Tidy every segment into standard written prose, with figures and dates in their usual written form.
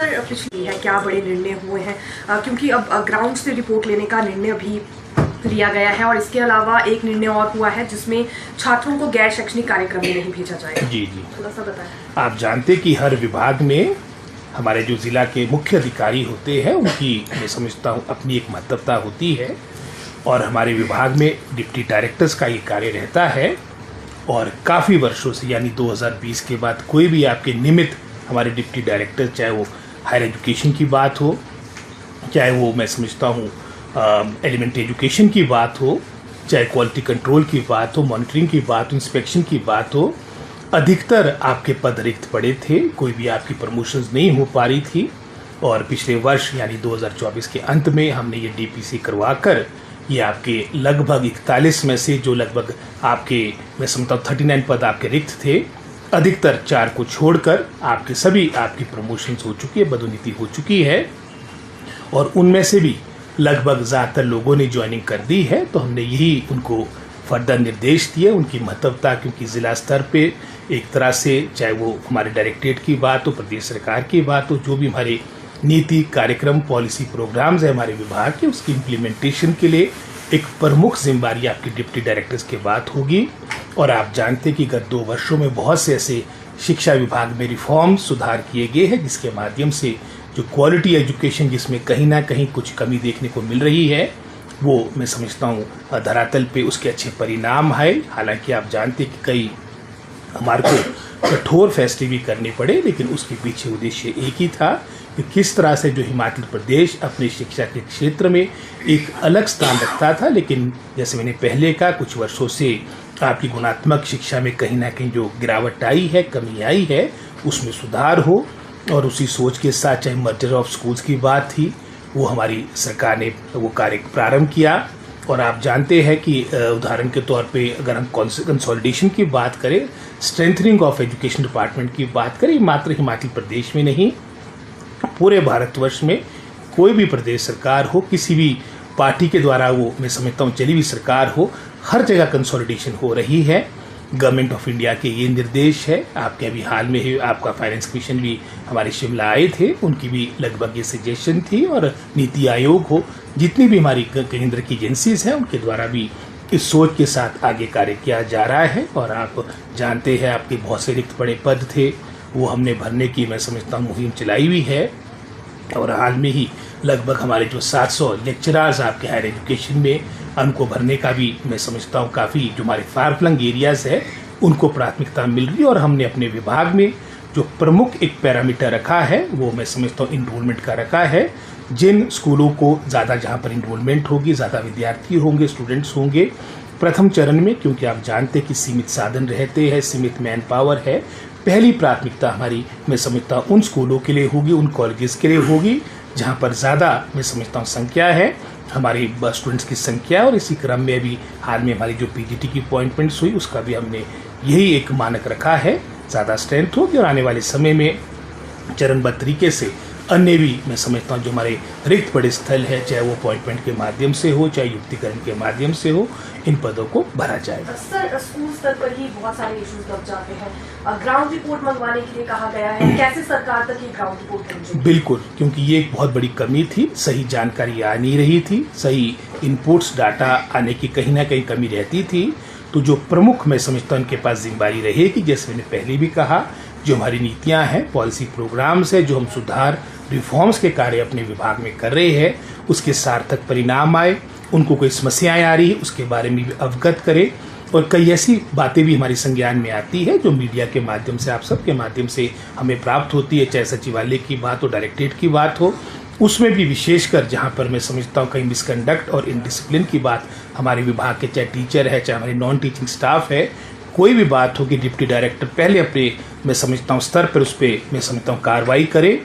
Sir पिछली है क्या बड़े निर्णय हुए हैं, क्योंकि अब ग्राउंड से रिपोर्ट लेने का निर्णय अभी लिया गया है और इसके अलावा एक निर्णय और हुआ है जिसमें छात्रों को गैर शैक्षणिक कार्यक्रम में नहीं भेजा जाएगा। जी थोड़ा सा बताएं। आप जानते कि हर विभाग में हमारे जो जिला के मुख्य अधिकारी होते हैं उनकी मैं समझता हूँ अपनी एक महत्वता होती है और हमारे विभाग में डिप्टी डायरेक्टर्स का ये कार्य रहता है और काफ़ी वर्षों से यानी 2020 के बाद कोई भी आपके निमित्त हमारे डिप्टी डायरेक्टर, चाहे वो हायर एजुकेशन की बात हो, चाहे वो मैं समझता हूँ एलिमेंट्री एजुकेशन की बात हो, चाहे क्वालिटी कंट्रोल की बात हो, मॉनिटरिंग की बात हो, इंस्पेक्शन की बात हो, अधिकतर आपके पद रिक्त पड़े थे, कोई भी आपकी प्रमोशंस नहीं हो पा रही थी। और पिछले वर्ष यानी 2024 के अंत में हमने ये डीपीसी करवाकर ये आपके लगभग 41 में से जो लगभग आपके मैं समझता हूँ 39 पद आपके रिक्त थे, अधिकतर 4 को छोड़कर आपके सभी आपकी प्रमोशंस हो चुकी है, पदोन्नति हो चुकी है और उनमें से भी लगभग ज़्यादातर लोगों ने ज्वाइनिंग कर दी है। तो हमने यही उनको फर्दर निर्देश दिए, उनकी महत्वता, क्योंकि ज़िला स्तर पे एक तरह से चाहे वो हमारे डायरेक्टरेट की बात हो, प्रदेश सरकार की बात हो, जो भी हमारे नीति कार्यक्रम पॉलिसी प्रोग्राम्स है हमारे विभाग के, उसकी इम्प्लीमेंटेशन के लिए एक प्रमुख जिम्मेदारी आपकी डिप्टी डायरेक्टर्स की बात होगी। और आप जानते कि गत 2 वर्षों में बहुत से ऐसे शिक्षा विभाग में रिफॉर्म सुधार किए गए हैं जिसके माध्यम से जो क्वालिटी एजुकेशन जिसमें कहीं ना कहीं कुछ कमी देखने को मिल रही है वो मैं समझता हूँ धरातल पे उसके अच्छे परिणाम आए। हालांकि आप जानते कि कई हमारे को कठोर फैसले भी करने पड़े, लेकिन उसके पीछे उद्देश्य एक ही था कि किस तरह से जो हिमाचल प्रदेश अपने शिक्षा के क्षेत्र में एक अलग स्थान रखता था, लेकिन जैसे मैंने पहले कहा कुछ वर्षों से आपकी गुणात्मक शिक्षा में कहीं ना कहीं जो गिरावट आई है, कमी आई है, उसमें सुधार हो। और उसी सोच के साथ चाहे मर्जर ऑफ स्कूल्स की बात थी, वो हमारी सरकार ने वो कार्य प्रारंभ किया। और आप जानते हैं कि उदाहरण के तौर पे अगर हम कंसोलिडेशन की बात करें, स्ट्रेंथनिंग ऑफ एजुकेशन डिपार्टमेंट की बात करें, मात्र हिमाचल प्रदेश में नहीं पूरे भारतवर्ष में कोई भी प्रदेश सरकार हो, किसी भी पार्टी के द्वारा वो मैं समझता हूँ चली हुई सरकार हो, हर जगह कंसोलिडेशन हो रही है। गवर्नमेंट ऑफ इंडिया के ये निर्देश है। आपके अभी हाल में ही आपका फाइनेंस कमीशन भी हमारे शिमला आए थे, उनकी भी लगभग ये सजेशन थी। और नीति आयोग हो, जितनी भी हमारी केंद्र की एजेंसीज हैं उनके द्वारा भी इस सोच के साथ आगे कार्य किया जा रहा है। और आप जानते हैं आपके बहुत से रिक्त पड़े पद थे, वो हमने भरने की मैं समझता हूँ मुहिम चलाई हुई है। और हाल में ही लगभग हमारे जो 700 लेक्चरर्स आपके हायर एजुकेशन में उनको भरने का भी मैं समझता हूँ काफ़ी जो हमारे फार फ्लंग एरियाज़ है उनको प्राथमिकता मिल रही है। और हमने अपने विभाग में जो प्रमुख एक पैरामीटर रखा है वो मैं समझता हूँ इनरोलमेंट का रखा है। जिन स्कूलों को ज़्यादा जहाँ पर इनरोलमेंट होगी, ज़्यादा विद्यार्थी होंगे, स्टूडेंट्स होंगे प्रथम चरण में, क्योंकि आप जानते हैं कि सीमित साधन रहते हैं, सीमित मैन पावर है, पहली प्राथमिकता हमारी मैं समझता हूँ उन स्कूलों के लिए होगी, उन कॉलेजेस के लिए होगी जहाँ पर ज़्यादा मैं समझता हूँ संख्या है, हमारी स्टूडेंट्स की संख्या। और इसी क्रम में अभी हाल में हमारी जो पीजीटी की अपॉइंटमेंट्स हुई उसका भी हमने यही एक मानक रखा है, ज़्यादा स्ट्रेंथ होगी। और आने वाले समय में चरणबद्ध तरीके से अन्य भी मैं समझता हूँ जो हमारे रिक्त पड़े स्थल है, चाहे वो अपॉइंटमेंट के माध्यम से हो, चाहे युक्तिकरण के माध्यम से हो, इन पदों को भरा जाएगा। सर स्कूल स्तर पर ही बहुत सारे इश्यूज लग जाते हैं, ग्राउंड रिपोर्ट मंगवाने के लिए कहा गया है, कैसे सरकार तक ये ग्राउंड रिपोर्ट पहुंचे? बिल्कुल, क्योंकि ये एक बहुत बड़ी कमी थी, सही जानकारी आ नहीं रही थी, सही इनपुट्स डाटा आने की कहीं ना कहीं कमी रहती थी। तो जो प्रमुख मैं समझता हूँ उनके पास जिम्मेदारी रहेगी, जैसे मैंने पहले भी कहा, जो हमारी नीतियाँ हैं, पॉलिसी प्रोग्राम्स है, जो हम सुधार रिफॉर्म्स के कार्य अपने विभाग में कर रहे हैं, उसके सार्थक परिणाम आए, उनको कोई समस्याएं आ रही है उसके बारे में भी अवगत करें। और कई ऐसी बातें भी हमारी संज्ञान में आती है जो मीडिया के माध्यम से, आप सबके माध्यम से हमें प्राप्त होती है, चाहे सचिवालय की बात हो, डायरेक्टरेट की बात हो, उसमें भी विशेषकर जहाँ पर मैं समझता हूँ कहीं मिसकंडक्ट और इनडिसिप्लिन की बात हमारे विभाग के, चाहे टीचर है, चाहे हमारे नॉन टीचिंग स्टाफ है, कोई भी बात हो कि डिप्टी डायरेक्टर पहले अपने मैं समझता हूँ स्तर पर उस पर मैं समझता हूँ कार्रवाई करे।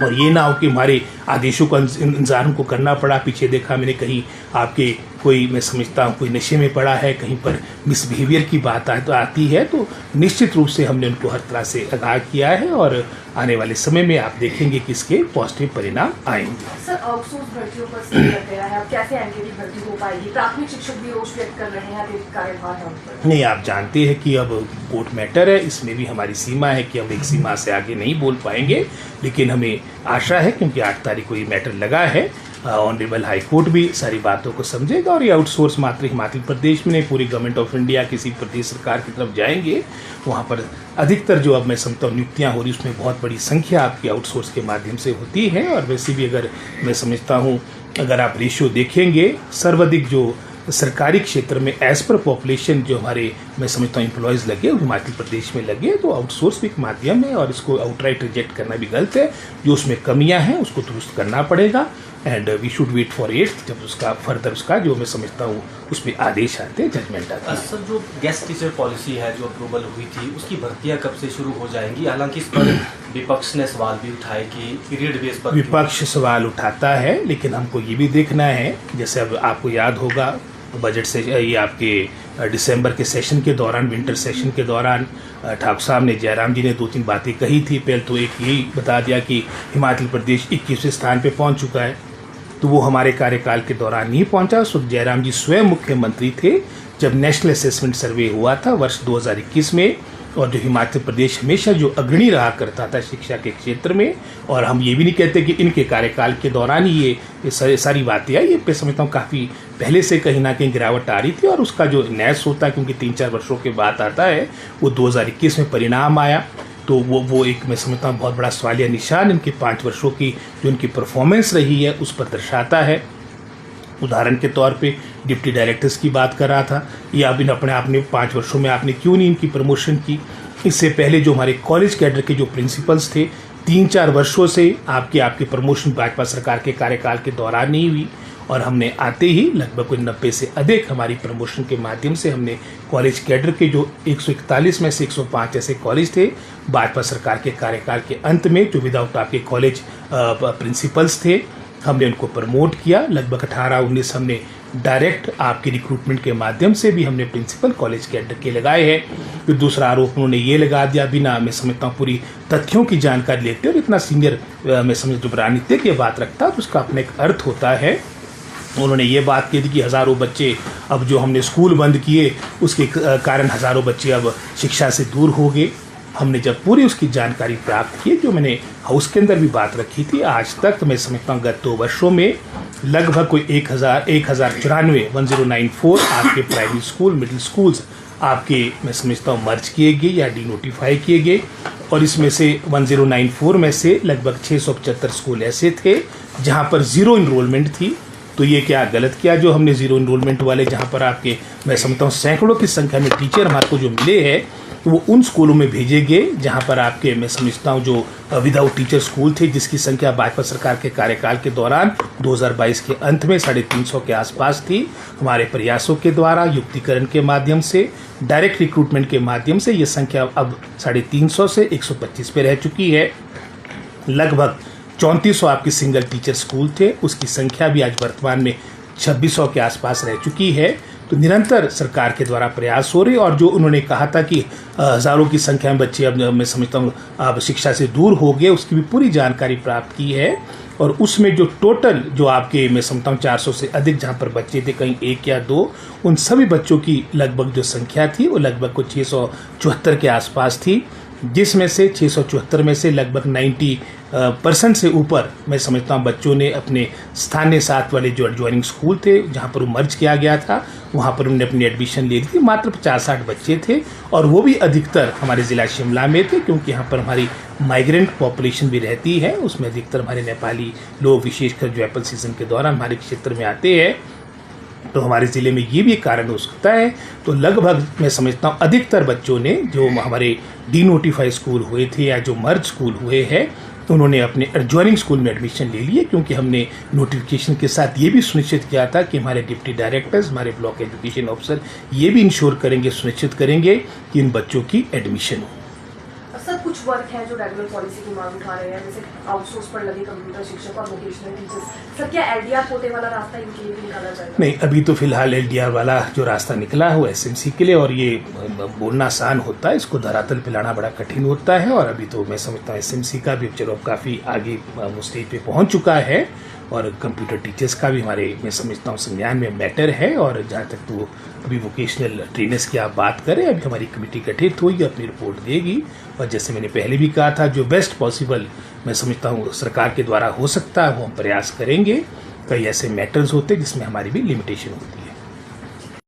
और ये ना हो कि हमारे आदेशों का इंतजार को करना पड़ा। पीछे देखा मैंने कहीं आपके कोई मैं समझता हूँ कोई नशे में पड़ा है, कहीं पर मिसबिहेवियर की बात आती है, तो निश्चित रूप से हमने उनको हर तरह से आगाह किया है। और आने वाले समय में आप देखेंगे कि इसके पॉजिटिव परिणाम आएंगे। सर आउटसोर्स भर्तियों पर स्टे लग गया है, अब कैसे एनकेडी भर्ती हो पाएगी? प्राथमिक शिक्षक भी रोष व्यक्त कर रहे हैं, अतिरिक्त कार्यभार है उन पर। नहीं, आप जानते हैं कि अब कोर्ट मैटर है, इसमें भी हमारी सीमा है कि हम एक सीमा से आगे नहीं बोल पाएंगे, लेकिन हमें आशा है, क्योंकि 8 तारीख को ये मैटर लगा है। ऑनरेबल हाई कोर्ट भी सारी बातों को समझेगा और ये आउटसोर्स मात्र हिमाचल प्रदेश में नहीं, पूरी गवर्नमेंट ऑफ इंडिया किसी प्रदेश सरकार की तरफ जाएंगे, वहाँ पर अधिकतर जो अब मैं समझता हूँ नियुक्तियाँ हो रही उसमें बहुत बड़ी संख्या आपकी आउटसोर्स के माध्यम से होती है। और वैसे भी अगर मैं समझता हूँ अगर आप रेशियो देखेंगे, सर्वाधिक जो सरकारी क्षेत्र में एज पर पॉपुलेशन जो हमारे मैं समझता हूँ एम्प्लॉयज़ लगे वो हिमाचल प्रदेश में लगे, तो आउटसोर्स भी एक माध्यम है और इसको आउटराइट रिजेक्ट करना भी गलत है। जो उसमें कमियां हैं उसको दुरुस्त करना पड़ेगा and we should wait for it, जब उसका फर्दर उसका जो मैं समझता हूँ उसमें आदेश आते हैं, जजमेंट आते हैं। सर, जो गेस्ट टीचर पॉलिसी है जो अप्रूवल हुई थी उसकी भर्तियां कब से शुरू हो जाएंगी? हालांकि इस पर विपक्ष ने सवाल भी उठाए कि पीरियड बेस पर विपक्ष सवाल उठाता है, लेकिन हमको ये भी देखना है, जैसे अब आपको याद होगा बजट से ये आपके दिसंबर के सेशन के दौरान, विंटर सेशन के दौरान ठाकुर साहब ने, जयराम जी ने 2-3 बातें कही थी। पहले तो एक यही बता दिया कि हिमाचल प्रदेश 21वें स्थान पे पहुंच चुका है, तो वो हमारे कार्यकाल के दौरान नहीं पहुंचा। उस वक्त जयराम जी स्वयं मुख्यमंत्री थे जब नेशनल असेसमेंट सर्वे हुआ था वर्ष 2021 में, और जो हिमाचल प्रदेश हमेशा जो अग्रणी रहा करता था शिक्षा के क्षेत्र में, और हम ये भी नहीं कहते कि इनके कार्यकाल के दौरान ही ये सारी बातें आई, ये पे समझता हूँ काफ़ी पहले से कहीं ना कहीं गिरावट आ रही थी। और उसका जो न्यास होता है, क्योंकि 3-4 वर्षों के बाद आता है, वो 2021 में परिणाम आया, तो वो एक मैं समझता हूँ बहुत बड़ा सवालिया निशान इनके 5 वर्षों की जो इनकी परफॉर्मेंस रही है उस पर दर्शाता है। उदाहरण के तौर पे डिप्टी डायरेक्टर्स की बात कर रहा था, ये अब इन अपने आप ने 5 वर्षों में आपने क्यों नहीं इनकी प्रमोशन की? इससे पहले जो हमारे कॉलेज कैडर के जो प्रिंसिपल्स थे 3-4 वर्षों से आपकी प्रमोशन भाजपा सरकार के कार्यकाल के दौरान नहीं हुई, और हमने आते ही लगभग 90 से अधिक हमारी प्रमोशन के माध्यम से हमने कॉलेज कैडर के जो 141 में से 105 ऐसे कॉलेज थे भाजपा सरकार के कार्यकाल के अंत में, जो विदाउट आपके कॉलेज प्रिंसिपल्स थे, हमने उनको प्रमोट किया। लगभग 18-19 हमने डायरेक्ट आपकी रिक्रूटमेंट के माध्यम से भी हमने प्रिंसिपल कॉलेज कैडर के लगाए हैं। फिर दूसरा आरोप उन्होंने ये लगा दिया बिना मैं समझता हूँ पूरी तथ्यों की जानकारी लेते, और इतना सीनियर मैं समझ जो राजनीतिक ये बात रखता तो उसका अपना एक अर्थ होता है। उन्होंने ये बात कही थी कि हज़ारों बच्चे अब जो हमने स्कूल बंद किए उसके कारण हज़ारों बच्चे अब शिक्षा से दूर हो गए। हमने जब पूरी उसकी जानकारी प्राप्त की, जो मैंने हाउस के अंदर भी बात रखी थी, आज तक मैं समझता हूँ गत 2 वर्षों में लगभग कोई 1094 आपके प्राइमरी स्कूल, मिडिल स्कूल्स आपके मैं समझता हूँ मर्ज किए गए या डिनोटिफाई किए गए, और इसमें से 1094 में से लगभग 675 स्कूल ऐसे थे जहाँ पर ज़ीरो इनरोलमेंट थी। तो ये क्या गलत किया जो हमने ज़ीरो इनरोलमेंट वाले, जहाँ पर आपके मैं समझता हूँ सैकड़ों की संख्या में टीचर हमारे को जो मिले हैं, तो वो उन स्कूलों में भेजे गए जहाँ पर आपके मैं समझता हूँ जो विदाउट टीचर स्कूल थे, जिसकी संख्या भाजपा सरकार के कार्यकाल के दौरान 2022 के अंत में 350 के आसपास थी। हमारे प्रयासों के द्वारा युक्तिकरण के माध्यम से, डायरेक्ट रिक्रूटमेंट के माध्यम से ये संख्या अब 350 से 125 पे रह चुकी है। लगभग 3400 आपके सिंगल टीचर स्कूल थे, उसकी संख्या भी आज वर्तमान में 2600 के आसपास रह चुकी है। तो निरंतर सरकार के द्वारा प्रयास हो रहे, और जो उन्होंने कहा था कि हज़ारों की संख्या में बच्चे अब मैं समझता हूँ अब शिक्षा से दूर हो गए, उसकी भी पूरी जानकारी प्राप्त की है। और उसमें जो टोटल जो आपके मैं समझता हूँ 400 से अधिक जहाँ पर बच्चे थे, कहीं 1 या 2, उन सभी बच्चों की लगभग जो संख्या थी वो लगभग कुछ 674 के आसपास थी, जिसमें से 674 में से लगभग 90% से ऊपर मैं समझता हूँ बच्चों ने अपने स्थानीय साथ वाले जो एडजॉइनिंग स्कूल थे जहाँ पर वो मर्ज किया गया था वहाँ पर उन्होंने अपनी एडमिशन ले ली थी। मात्र 50-60 बच्चे थे, और वो भी अधिकतर हमारे ज़िला शिमला में थे, क्योंकि यहाँ पर हमारी माइग्रेंट पॉपुलेशन भी रहती है। उसमें अधिकतर हमारे नेपाली लोग विशेषकर जो एप्पल सीजन के दौरान हमारे क्षेत्र में आते हैं, तो हमारे ज़िले में ये भी एक कारण हो सकता है। तो लगभग मैं समझता हूँ अधिकतर बच्चों ने जो हमारे डीनोटिफाई स्कूल हुए थे या जो मर्ज स्कूल हुए हैं, उन्होंने अपने एडजॉइनिंग स्कूल में एडमिशन ले लिए, क्योंकि हमने नोटिफिकेशन के साथ ये भी सुनिश्चित किया था कि हमारे डिप्टी डायरेक्टर्स, हमारे ब्लॉक एजुकेशन ऑफिसर ये भी इंश्योर करेंगे, सुनिश्चित करेंगे कि इन बच्चों की एडमिशन हो। सर, कुछ वर्क है जो रेगुलर पॉलिसी की मांग उठा रहे हैं, जैसे आउटसोर्स पर लगे कंप्यूटर शिक्षक और वोकेशनल टीचर्स। सर, क्या एलडीआर कोटे वाला रास्ता इनके लिए भी निकाला जाएगा? नहीं, अभी तो फिलहाल एलडीआर वाला जो रास्ता निकला है वो एसएमसी के लिए, और ये बोलना आसान होता है, इसको धरातल पे लाना बड़ा कठिन होता है। और अभी तो मैं समझता हूँ एसएमसी का भी चलो काफ़ी आगे वो स्टेज पे पहुँच चुका है, और कंप्यूटर टीचर्स का भी हमारे, मैं समझता हूँ, संज्ञान में मैटर है। और जहाँ तक तो अभी वोकेशनल ट्रेनर्स की आप बात करें, अभी हमारी कमेटी गठित हुई, अपनी रिपोर्ट देगी और जैसे मैंने पहले भी कहा था, जो बेस्ट पॉसिबल मैं समझता हूँ सरकार के द्वारा हो सकता है वो हम प्रयास करेंगे। कई ऐसे मैटर्स होते हैं जिसमें हमारी भी लिमिटेशन होती है।